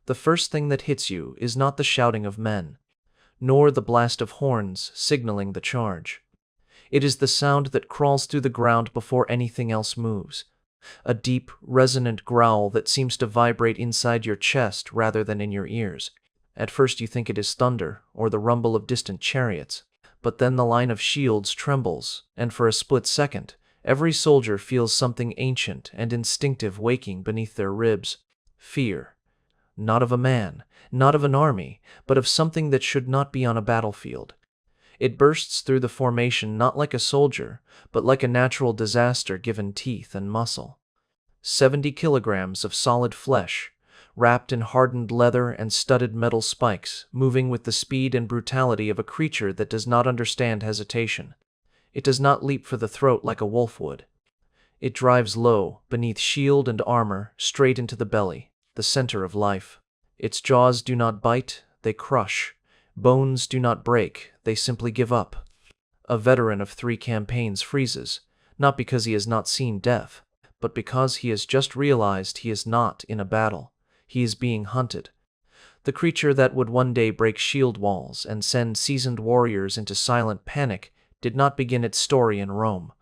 The first thing that hits you is not the shouting of men, nor the blast of horns signaling the charge. It is the sound that crawls through the ground before anything else moves. A deep, resonant growl that seems to vibrate inside your chest rather than in your ears. At first you think it is thunder or the rumble of distant chariots, but then the line of shields trembles, and for a split second, every soldier feels something ancient and instinctive waking beneath their ribs. Fear. Not of a man, not of an army, but of something that should not be on a battlefield. It bursts through the formation not like a soldier, but like a natural disaster given teeth and muscle. 70 kilograms of solid flesh, wrapped in hardened leather and studded metal spikes, moving with the speed and brutality of a creature that does not understand hesitation. It does not leap for the throat like a wolf would. It drives low, beneath shield and armor, straight into the belly, the center of life. Its jaws do not bite, they crush. Bones do not break, they simply give up. A veteran of 3 campaigns freezes, not because he has not seen death, but because he has just realized he is not in a battle. He is being hunted. The creature that would one day break shield walls and send seasoned warriors into silent panic did not begin its story in Rome.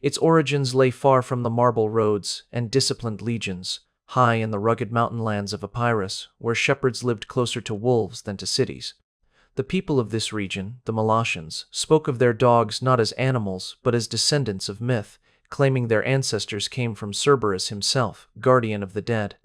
Its origins lay far from the marble roads and disciplined legions, high in the rugged mountain lands of Epirus, where shepherds lived closer to wolves than to cities. The people of this region, the Molossians, spoke of their dogs not as animals but as descendants of myth, claiming their ancestors came from Cerberus himself, guardian of the dead.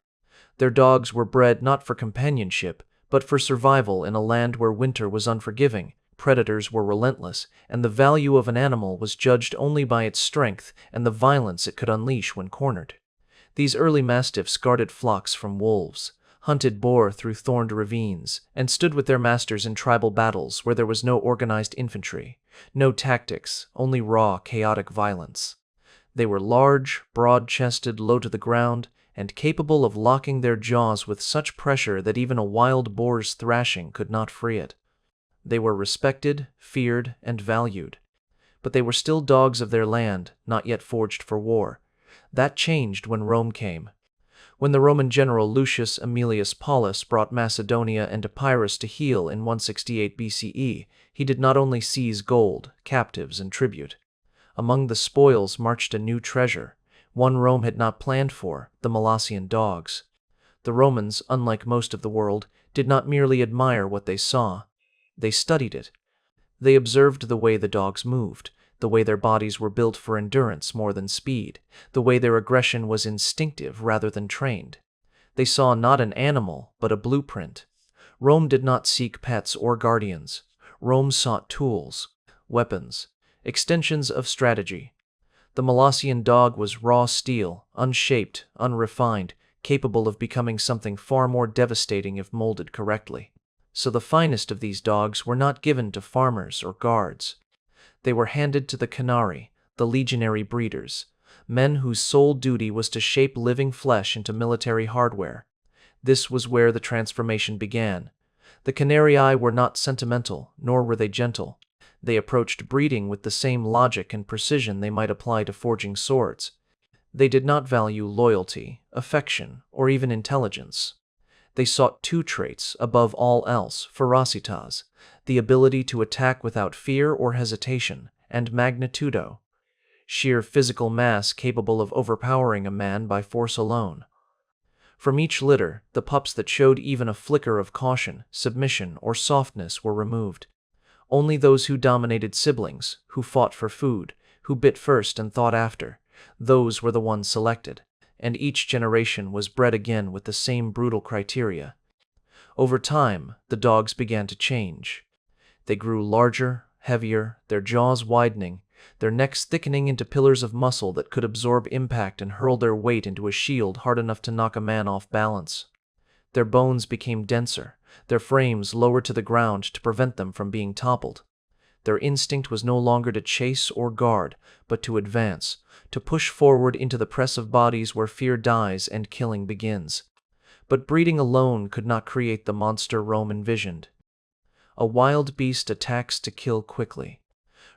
Their dogs were bred not for companionship, but for survival in a land where winter was unforgiving, predators were relentless, and the value of an animal was judged only by its strength and the violence it could unleash when cornered. These early mastiffs guarded flocks from wolves, hunted boar through thorned ravines, and stood with their masters in tribal battles where there was no organized infantry, no tactics, only raw, chaotic violence. They were large, broad-chested, low to the ground, and capable of locking their jaws with such pressure that even a wild boar's thrashing could not free it. They were respected, feared, and valued. But they were still dogs of their land, not yet forged for war. That changed when Rome came. When the Roman general Lucius Aemilius Paulus brought Macedonia and Epirus to heel in 168 BCE, he did not only seize gold, captives, and tribute. Among the spoils marched a new treasure, one Rome had not planned for, the Molossian dogs. The Romans, unlike most of the world, did not merely admire what they saw. They studied it. They observed the way the dogs moved, the way their bodies were built for endurance more than speed, the way their aggression was instinctive rather than trained. They saw not an animal, but a blueprint. Rome did not seek pets or guardians. Rome sought tools, weapons, extensions of strategy. The Molossian dog was raw steel, unshaped, unrefined, capable of becoming something far more devastating if molded correctly. So the finest of these dogs were not given to farmers or guards. They were handed to the Canari, the legionary breeders, men whose sole duty was to shape living flesh into military hardware. This was where the transformation began. The Canarii were not sentimental, nor were they gentle. They approached breeding with the same logic and precision they might apply to forging swords. They did not value loyalty, affection, or even intelligence. They sought 2 traits above all else: ferocitas, the ability to attack without fear or hesitation, and magnitudo, sheer physical mass capable of overpowering a man by force alone. From each litter, the pups that showed even a flicker of caution, submission, or softness were removed. Only those who dominated siblings, who fought for food, who bit first and thought after, those were the ones selected. And each generation was bred again with the same brutal criteria. Over time, the dogs began to change. They grew larger, heavier, their jaws widening, their necks thickening into pillars of muscle that could absorb impact and hurl their weight into a shield hard enough to knock a man off balance. Their bones became denser, their frames lowered to the ground to prevent them from being toppled. Their instinct was no longer to chase or guard, but to advance, to push forward into the press of bodies where fear dies and killing begins. But breeding alone could not create the monster Rome envisioned. A wild beast attacks to kill quickly.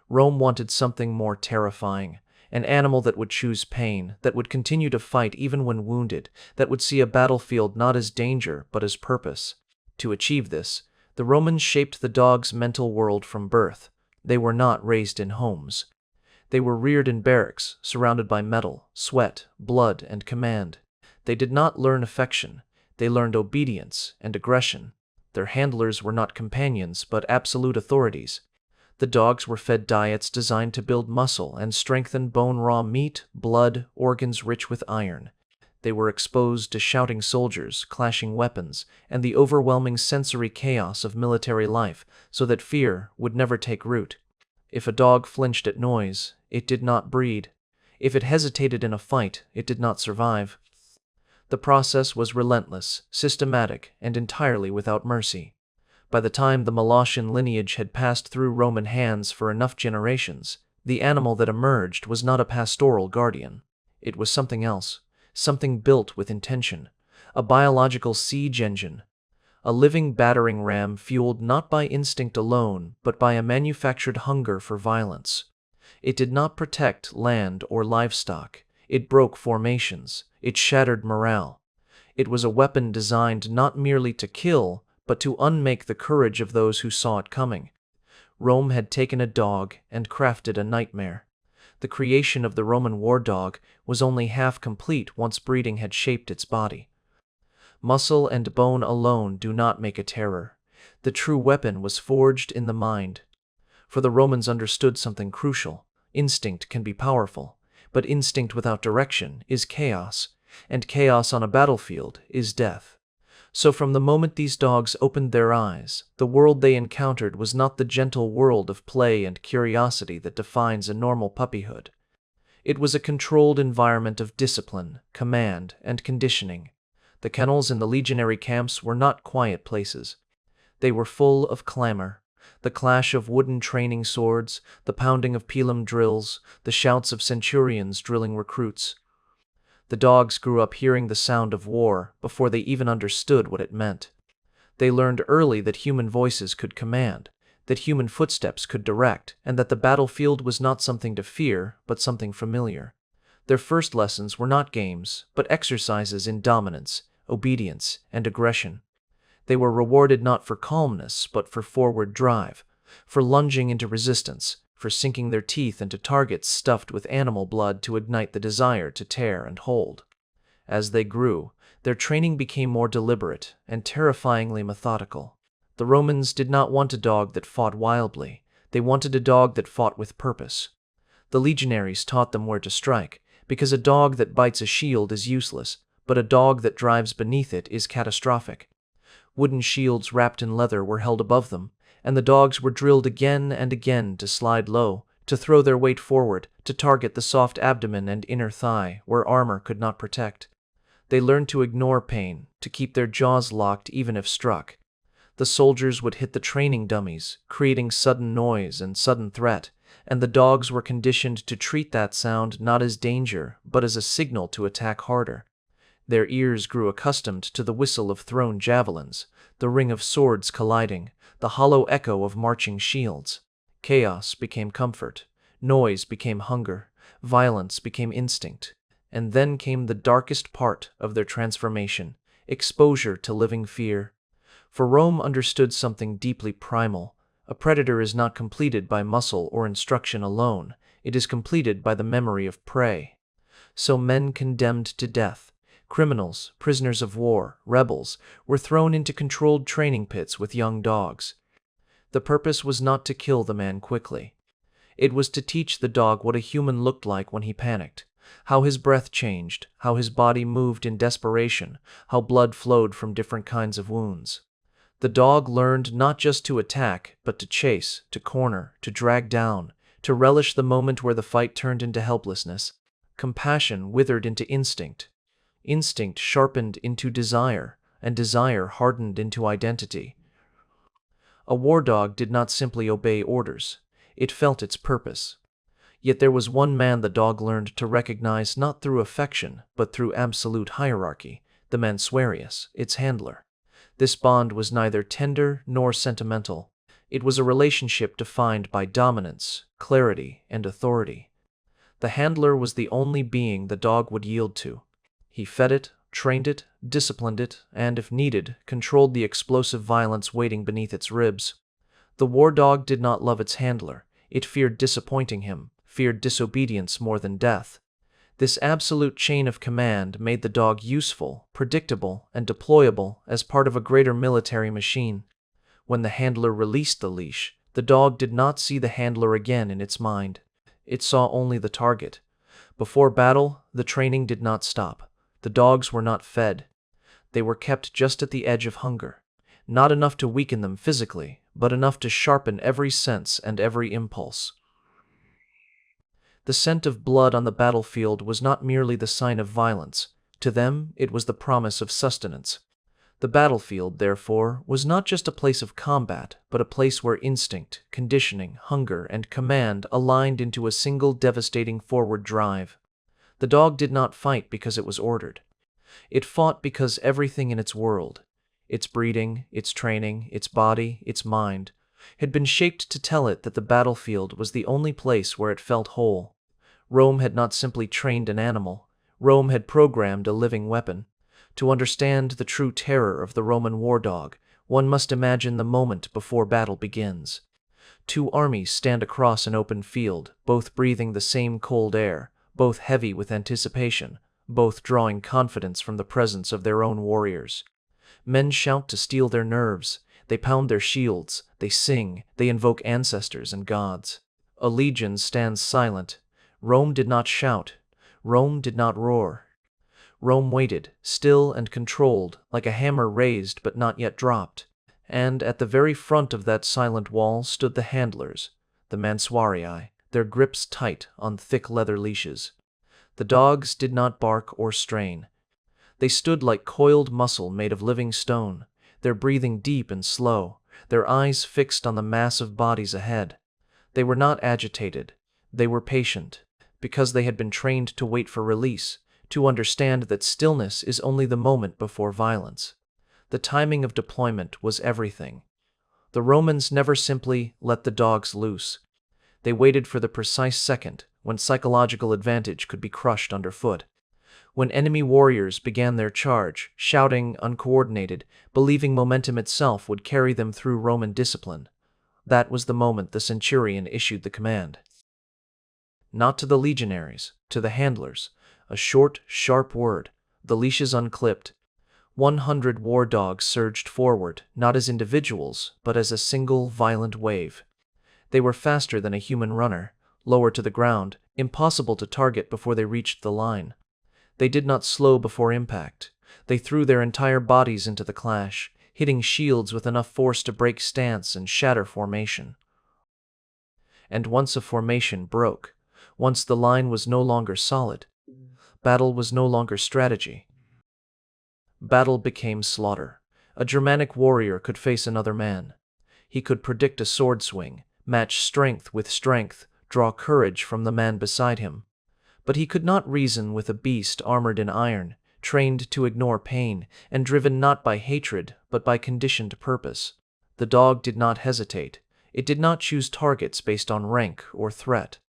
Rome wanted something more terrifying, An animal that would choose pain, that would continue to fight even when wounded, that would see a battlefield not as danger but as purpose. To achieve this, the Romans shaped the dog's mental world from birth. They were not raised in homes. They were reared in barracks, surrounded by metal, sweat, blood, and command. They did not learn affection. They learned obedience and aggression. Their handlers were not companions, but absolute authorities. The dogs were fed diets designed to build muscle and strengthen bone, raw meat, blood, organs rich with iron. They were exposed to shouting soldiers, clashing weapons, and the overwhelming sensory chaos of military life, so that fear would never take root. If a dog flinched at noise, it did not breed. If it hesitated in a fight, it did not survive. The process was relentless, systematic, and entirely without mercy. By the time the Molossian lineage had passed through Roman hands for enough generations, the animal that emerged was not a pastoral guardian. It was something else, something built with intention, a biological siege engine, a living battering ram fueled not by instinct alone, but by a manufactured hunger for violence. It did not protect land or livestock. It broke formations. It shattered morale. It was a weapon designed not merely to kill, but to unmake the courage of those who saw it coming. Rome had taken a dog and crafted a nightmare. The creation of the Roman war dog was only half complete once breeding had shaped its body. Muscle and bone alone do not make a terror. The true weapon was forged in the mind. For the Romans understood something crucial. Instinct can be powerful, but instinct without direction is chaos, and chaos on a battlefield is death. So from the moment these dogs opened their eyes, the world they encountered was not the gentle world of play and curiosity that defines a normal puppyhood. It was a controlled environment of discipline, command, and conditioning. The kennels in the legionary camps were not quiet places. They were full of clamor. The clash of wooden training swords, the pounding of pilum drills, the shouts of centurions drilling recruits. The dogs grew up hearing the sound of war before they even understood what it meant. They learned early that human voices could command, that human footsteps could direct, and that the battlefield was not something to fear, but something familiar. Their first lessons were not games, but exercises in dominance, obedience, and aggression. They were rewarded not for calmness, but for forward drive, for lunging into resistance, for sinking their teeth into targets stuffed with animal blood to ignite the desire to tear and hold. As they grew, their training became more deliberate and terrifyingly methodical. The Romans did not want a dog that fought wildly. They wanted a dog that fought with purpose. The legionaries taught them where to strike, because a dog that bites a shield is useless, but a dog that drives beneath it is catastrophic. Wooden shields wrapped in leather were held above them, and the dogs were drilled again and again to slide low, to throw their weight forward, to target the soft abdomen and inner thigh where armor could not protect. They learned to ignore pain, to keep their jaws locked even if struck. The soldiers would hit the training dummies, creating sudden noise and sudden threat, and the dogs were conditioned to treat that sound not as danger, but as a signal to attack harder. Their ears grew accustomed to the whistle of thrown javelins, the ring of swords colliding, the hollow echo of marching shields. Chaos became comfort, noise became hunger, violence became instinct, and then came the darkest part of their transformation, exposure to living fear. For Rome understood something deeply primal. A predator is not completed by muscle or instruction alone, it is completed by the memory of prey. So men condemned to death, criminals, prisoners of war, rebels, were thrown into controlled training pits with young dogs. The purpose was not to kill the man quickly. It was to teach the dog what a human looked like when he panicked, how his breath changed, how his body moved in desperation, how blood flowed from different kinds of wounds. The dog learned not just to attack, but to chase, to corner, to drag down, to relish the moment where the fight turned into helplessness. Compassion withered into instinct. Instinct sharpened into desire, and desire hardened into identity. A war dog did not simply obey orders. It felt its purpose. Yet there was one man the dog learned to recognize not through affection, but through absolute hierarchy, the mansuarius, its handler. This bond was neither tender nor sentimental. It was a relationship defined by dominance, clarity, and authority. The handler was the only being the dog would yield to. He fed it, trained it, disciplined it, and, if needed, controlled the explosive violence waiting beneath its ribs. The war dog did not love its handler. It feared disappointing him, feared disobedience more than death. This absolute chain of command made the dog useful, predictable, and deployable as part of a greater military machine. When the handler released the leash, the dog did not see the handler again in its mind. It saw only the target. Before battle, the training did not stop. The dogs were not fed. They were kept just at the edge of hunger. Not enough to weaken them physically, but enough to sharpen every sense and every impulse. The scent of blood on the battlefield was not merely the sign of violence. To them, it was the promise of sustenance. The battlefield, therefore, was not just a place of combat, but a place where instinct, conditioning, hunger, and command aligned into a single devastating forward drive. The dog did not fight because it was ordered. It fought because everything in its world, its breeding, its training, its body, its mind, had been shaped to tell it that the battlefield was the only place where it felt whole. Rome had not simply trained an animal. Rome had programmed a living weapon. To understand the true terror of the Roman war dog, one must imagine the moment before battle begins. Two armies stand across an open field, both breathing the same cold air, both heavy with anticipation, both drawing confidence from the presence of their own warriors. Men shout to steel their nerves. They pound their shields. They sing. They invoke ancestors and gods. A legion stands silent. Rome did not shout. Rome did not roar. Rome waited, still and controlled, like a hammer raised but not yet dropped. And at the very front of that silent wall stood the handlers, the mansuarii, their grips tight on thick leather leashes. The dogs did not bark or strain. They stood like coiled muscle made of living stone, their breathing deep and slow, their eyes fixed on the massive bodies ahead. They were not agitated. They were patient, because they had been trained to wait for release, to understand that stillness is only the moment before violence. The timing of deployment was everything. The Romans never simply let the dogs loose. They waited for the precise second when psychological advantage could be crushed underfoot. When enemy warriors began their charge, shouting, uncoordinated, believing momentum itself would carry them through Roman discipline, that was the moment the centurion issued the command. Not to the legionaries, to the handlers. A short, sharp word, the leashes unclipped. 100 war dogs surged forward, not as individuals, but as a single, violent wave. They were faster than a human runner, lower to the ground, impossible to target before they reached the line. They did not slow before impact. They threw their entire bodies into the clash, hitting shields with enough force to break stance and shatter formation. And once a formation broke, once the line was no longer solid, battle was no longer strategy. Battle became slaughter. A Germanic warrior could face another man. He could predict a sword swing, match strength with strength, draw courage from the man beside him. But he could not reason with a beast armored in iron, trained to ignore pain, and driven not by hatred but by conditioned purpose. The dog did not hesitate. It did not choose targets based on rank or threat.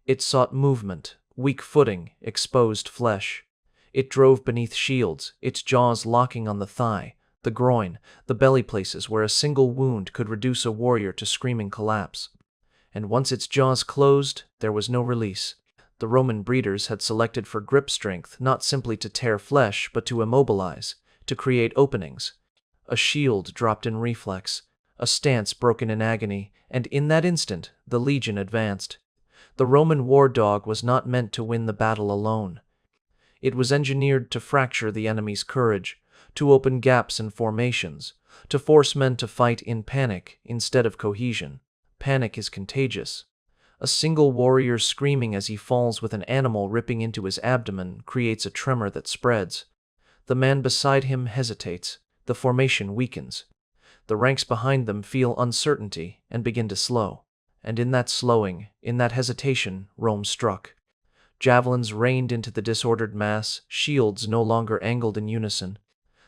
It sought movement, weak footing, exposed flesh. It drove beneath shields, its jaws locking on the thigh, the groin, the belly places where a single wound could reduce a warrior to screaming collapse. And once its jaws closed, there was no release. The Roman breeders had selected for grip strength not simply to tear flesh but to immobilize, to create openings. A shield dropped in reflex, a stance broken in agony, and in that instant the legion advanced. The Roman war dog was not meant to win the battle alone. It was engineered to fracture the enemy's courage, to open gaps in formations, to force men to fight in panic instead of cohesion. Panic is contagious. A single warrior screaming as he falls with an animal ripping into his abdomen creates a tremor that spreads. The man beside him hesitates. The formation weakens. The ranks behind them feel uncertainty and begin to slow. And in that slowing, in that hesitation, Rome struck. Javelins rained into the disordered mass, shields no longer angled in unison.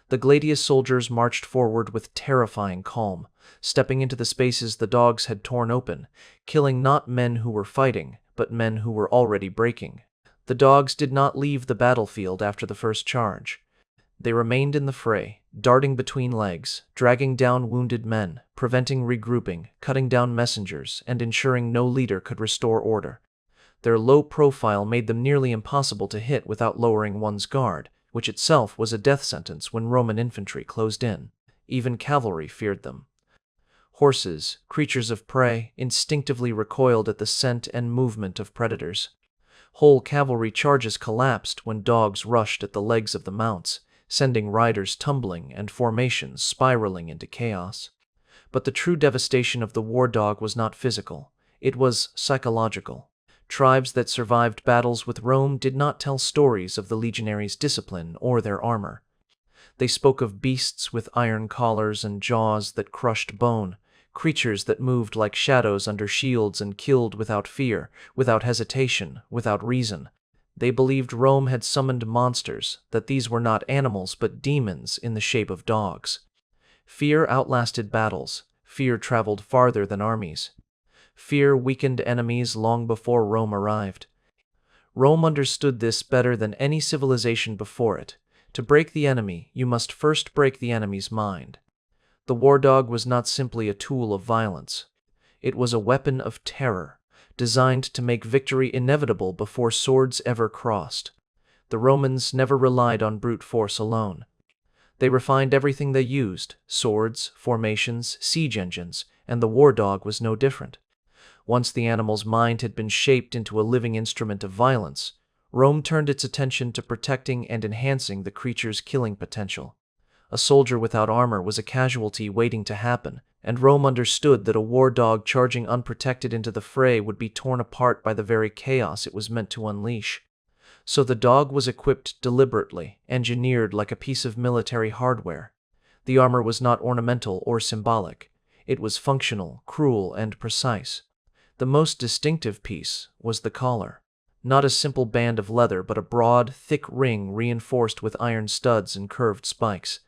The gladius soldiers marched forward with terrifying calm, stepping into the spaces the dogs had torn open, killing not men who were fighting, but men who were already breaking. The dogs did not leave the battlefield after the first charge. They remained in the fray, darting between legs, dragging down wounded men, preventing regrouping, cutting down messengers, and ensuring no leader could restore order. Their low profile made them nearly impossible to hit without lowering one's guard, which itself was a death sentence when Roman infantry closed in. Even cavalry feared them. Horses, creatures of prey, instinctively recoiled at the scent and movement of predators. Whole cavalry charges collapsed when dogs rushed at the legs of the mounts, sending riders tumbling and formations spiraling into chaos. But the true devastation of the war dog was not physical, it was psychological. Tribes that survived battles with Rome did not tell stories of the legionaries' discipline or their armor. They spoke of beasts with iron collars and jaws that crushed bone, creatures that moved like shadows under shields and killed without fear, without hesitation, without reason. They believed Rome had summoned monsters, that these were not animals but demons in the shape of dogs. Fear outlasted battles. Fear traveled farther than armies. Fear weakened enemies long before Rome arrived. Rome understood this better than any civilization before it. To break the enemy, you must first break the enemy's mind. The war dog was not simply a tool of violence. It was a weapon of terror, designed to make victory inevitable before swords ever crossed. The Romans never relied on brute force alone. They refined everything they used: swords, formations, siege engines, and the war dog was no different. Once the animal's mind had been shaped into a living instrument of violence, Rome turned its attention to protecting and enhancing the creature's killing potential. A soldier without armor was a casualty waiting to happen, and Rome understood that a war dog charging unprotected into the fray would be torn apart by the very chaos it was meant to unleash. So the dog was equipped deliberately, engineered like a piece of military hardware. The armor was not ornamental or symbolic. It was functional, cruel, and precise. The most distinctive piece was the collar. Not a simple band of leather, but a broad, thick ring reinforced with iron studs and curved spikes.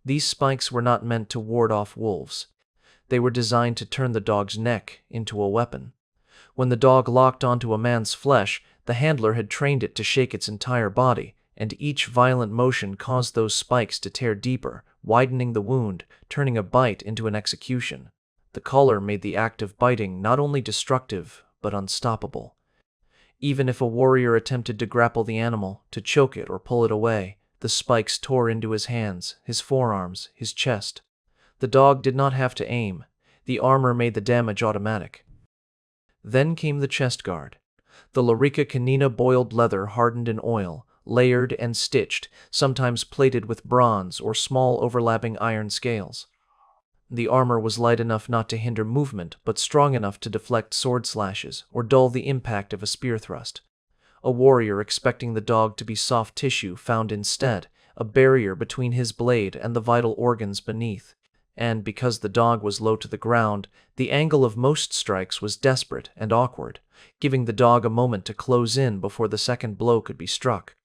These spikes were not meant to ward off wolves. They were designed to turn the dog's neck into a weapon. When the dog locked onto a man's flesh, the handler had trained it to shake its entire body, and each violent motion caused those spikes to tear deeper, widening the wound, turning a bite into an execution. The collar made the act of biting not only destructive, but unstoppable. Even if a warrior attempted to grapple the animal, to choke it or pull it away, the spikes tore into his hands, his forearms, his chest. The dog did not have to aim. The armor made the damage automatic. Then came the chest guard. The larica canina, boiled leather hardened in oil, layered and stitched, sometimes plated with bronze or small overlapping iron scales. The armor was light enough not to hinder movement, but strong enough to deflect sword slashes or dull the impact of a spear thrust. A warrior expecting the dog to be soft tissue found instead a barrier between his blade and the vital organs beneath. And because the dog was low to the ground, the angle of most strikes was desperate and awkward, giving the dog a moment to close in before the second blow could be struck.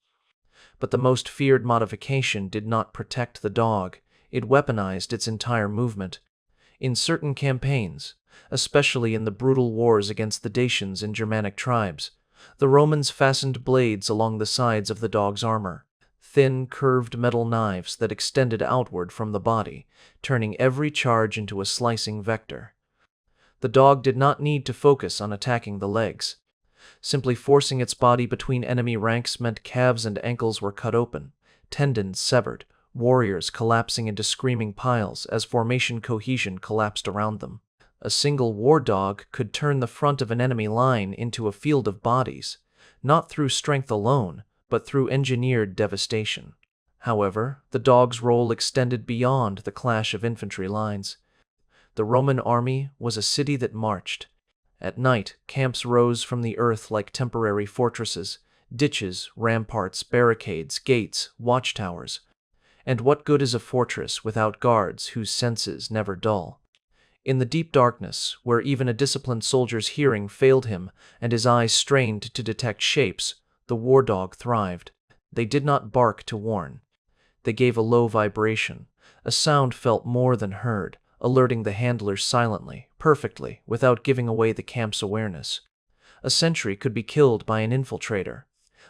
But the most feared modification did not protect the dog. It weaponized its entire movement. In certain campaigns, especially in the brutal wars against the Dacians and Germanic tribes, the Romans fastened blades along the sides of the dog's armor, thin, curved metal knives that extended outward from the body, turning every charge into a slicing vector. The dog did not need to focus on attacking the legs. Simply forcing its body between enemy ranks meant calves and ankles were cut open, tendons severed, warriors collapsing into screaming piles as formation cohesion collapsed around them. A single war dog could turn the front of an enemy line into a field of bodies, not through strength alone, but through engineered devastation. However, the dog's role extended beyond the clash of infantry lines. The Roman army was a city that marched. At night, camps rose from the earth like temporary fortresses, ditches, ramparts, barricades, gates, watchtowers. And what good is a fortress without guards whose senses never dull? In the deep darkness, where even a disciplined soldier's hearing failed him and his eyes strained to detect shapes, the war dog thrived. They did not bark to warn. They gave a low vibration, a sound felt more than heard, alerting the handlers silently, perfectly, without giving away the camp's awareness. A sentry could be killed by an infiltrator.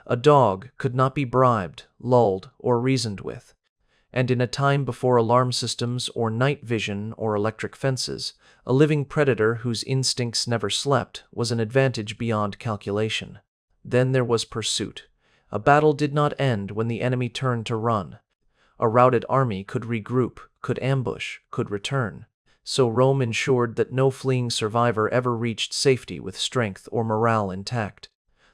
A dog could not be bribed, lulled, or reasoned with. And in a time before alarm systems or night vision or electric fences, a living predator whose instincts never slept was an advantage beyond calculation. Then there was pursuit. A battle did not end when the enemy turned to run. A routed army could regroup, could ambush, could return. So Rome ensured that no fleeing survivor ever reached safety with strength or morale intact.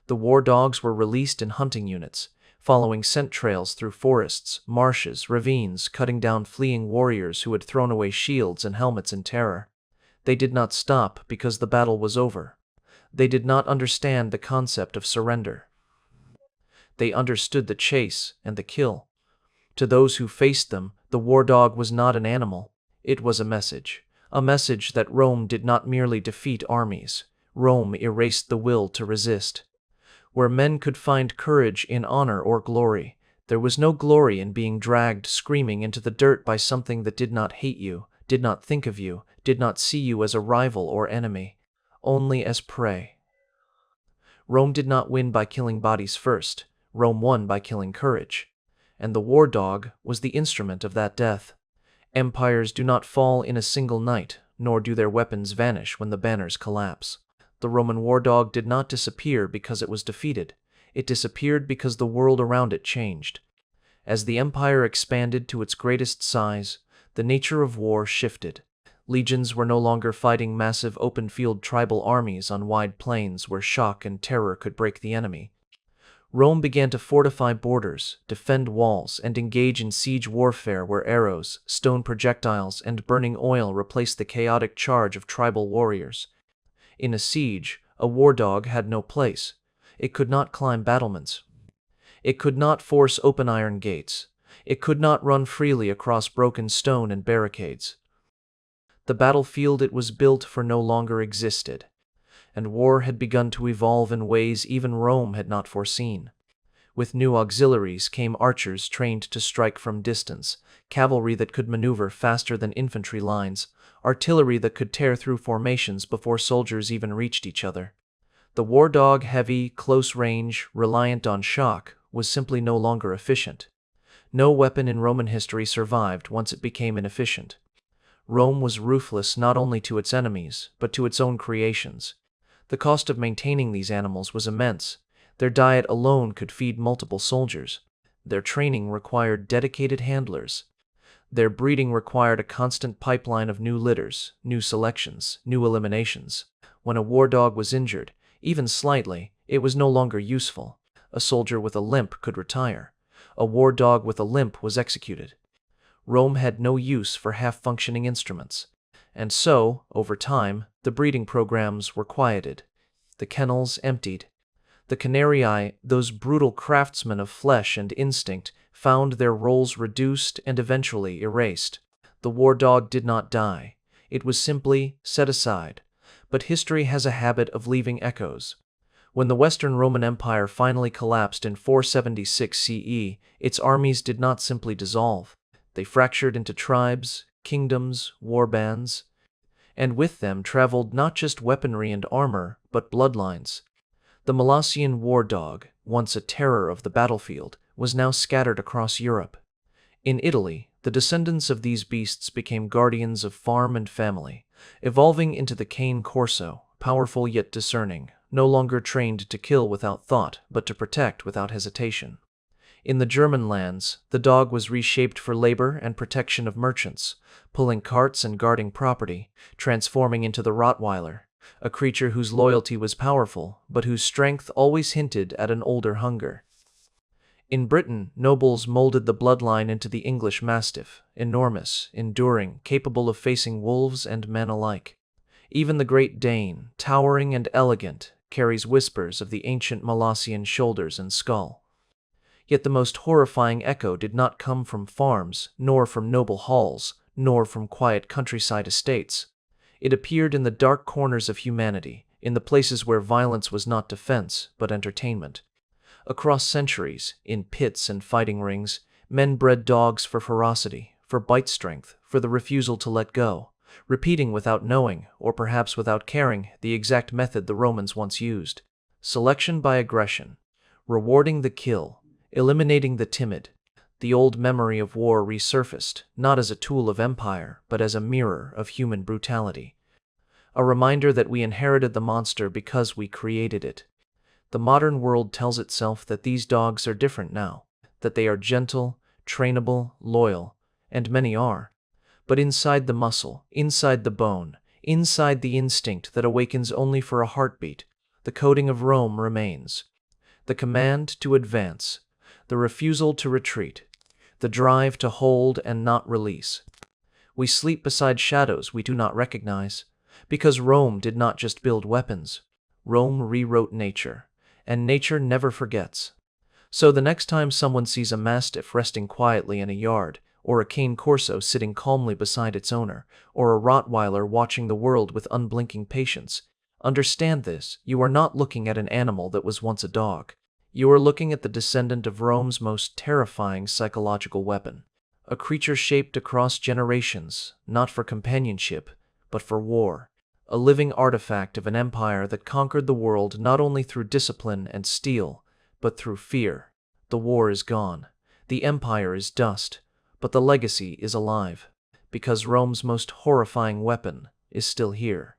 The war dogs were released in hunting units, following scent trails through forests, marshes, ravines, cutting down fleeing warriors who had thrown away shields and helmets in terror. They did not stop because the battle was over. They did not understand the concept of surrender. They understood the chase and the kill. To those who faced them, the war dog was not an animal. It was a message that Rome did not merely defeat armies. Rome erased the will to resist. Where men could find courage in honor or glory, there was no glory in being dragged screaming into the dirt by something that did not hate you, did not think of you, did not see you as a rival or enemy, only as prey. Rome did not win by killing bodies first. Rome won by killing courage. And the war dog was the instrument of that death. Empires do not fall in a single night, nor do their weapons vanish when the banners collapse. The Roman war dog did not disappear because it was defeated. It disappeared because the world around it changed. As the empire expanded to its greatest size, the nature of war shifted. Legions were no longer fighting massive open-field tribal armies on wide plains where shock and terror could break the enemy. Rome began to fortify borders, defend walls, and engage in siege warfare where arrows, stone projectiles, and burning oil replaced the chaotic charge of tribal warriors. In a siege, a war dog had no place. It could not climb battlements. It could not force open iron gates. It could not run freely across broken stone and barricades. The battlefield it was built for no longer existed, and war had begun to evolve in ways even Rome had not foreseen. With new auxiliaries came archers trained to strike from distance, cavalry that could maneuver faster than infantry lines, artillery that could tear through formations before soldiers even reached each other. The war dog, heavy, close range, reliant on shock, was simply no longer efficient. No weapon in Roman history survived once it became inefficient. Rome was ruthless not only to its enemies, but to its own creations. The cost of maintaining these animals was immense. Their diet alone could feed multiple soldiers. Their training required dedicated handlers. Their breeding required a constant pipeline of new litters, new selections, new eliminations. When a war dog was injured, even slightly, it was no longer useful. A soldier with a limp could retire. A war dog with a limp was executed. Rome had no use for half-functioning instruments. And so, over time, the breeding programs were quieted. The kennels emptied. The canarii, those brutal craftsmen of flesh and instinct, found their roles reduced and eventually erased. The war dog did not die. It was simply set aside. But history has a habit of leaving echoes. When the Western Roman Empire finally collapsed in 476 CE, its armies did not simply dissolve. They fractured into tribes, kingdoms, warbands, and with them traveled not just weaponry and armor, but bloodlines. The Molossian war dog, once a terror of the battlefield, was now scattered across Europe. In Italy, the descendants of these beasts became guardians of farm and family, evolving into the cane corso, powerful yet discerning, no longer trained to kill without thought, but to protect without hesitation. In the German lands, the dog was reshaped for labor and protection of merchants, pulling carts and guarding property, transforming into the Rottweiler, a creature whose loyalty was powerful, but whose strength always hinted at an older hunger. In Britain, nobles molded the bloodline into the English Mastiff, enormous, enduring, capable of facing wolves and men alike. Even the Great Dane, towering and elegant, carries whispers of the ancient Molossian shoulders and skull. Yet the most horrifying echo did not come from farms, nor from noble halls, nor from quiet countryside estates. It appeared in the dark corners of humanity, in the places where violence was not defense, but entertainment. Across centuries, in pits and fighting rings, men bred dogs for ferocity, for bite strength, for the refusal to let go. repeating without knowing, or perhaps without caring, the exact method the Romans once used. Selection by aggression, rewarding the kill, eliminating the timid. The old memory of war resurfaced, not as a tool of empire, but as a mirror of human brutality. A reminder that we inherited the monster because we created it. The modern world tells itself that these dogs are different now, that they are gentle, trainable, loyal, and many are. But inside the muscle, inside the bone, inside the instinct that awakens only for a heartbeat, the coding of Rome remains. The command to advance, the refusal to retreat, the drive to hold and not release. We sleep beside shadows we do not recognize, because Rome did not just build weapons. Rome rewrote nature, and nature never forgets. So the next time someone sees a mastiff resting quietly in a yard, or a cane corso sitting calmly beside its owner, or a Rottweiler watching the world with unblinking patience, understand this: you are not looking at an animal that was once a dog. You are looking at the descendant of Rome's most terrifying psychological weapon, a creature shaped across generations, not for companionship, but for war, a living artifact of an empire that conquered the world not only through discipline and steel, but through fear. The war is gone, the empire is dust, but the legacy is alive, because Rome's most horrifying weapon is still here.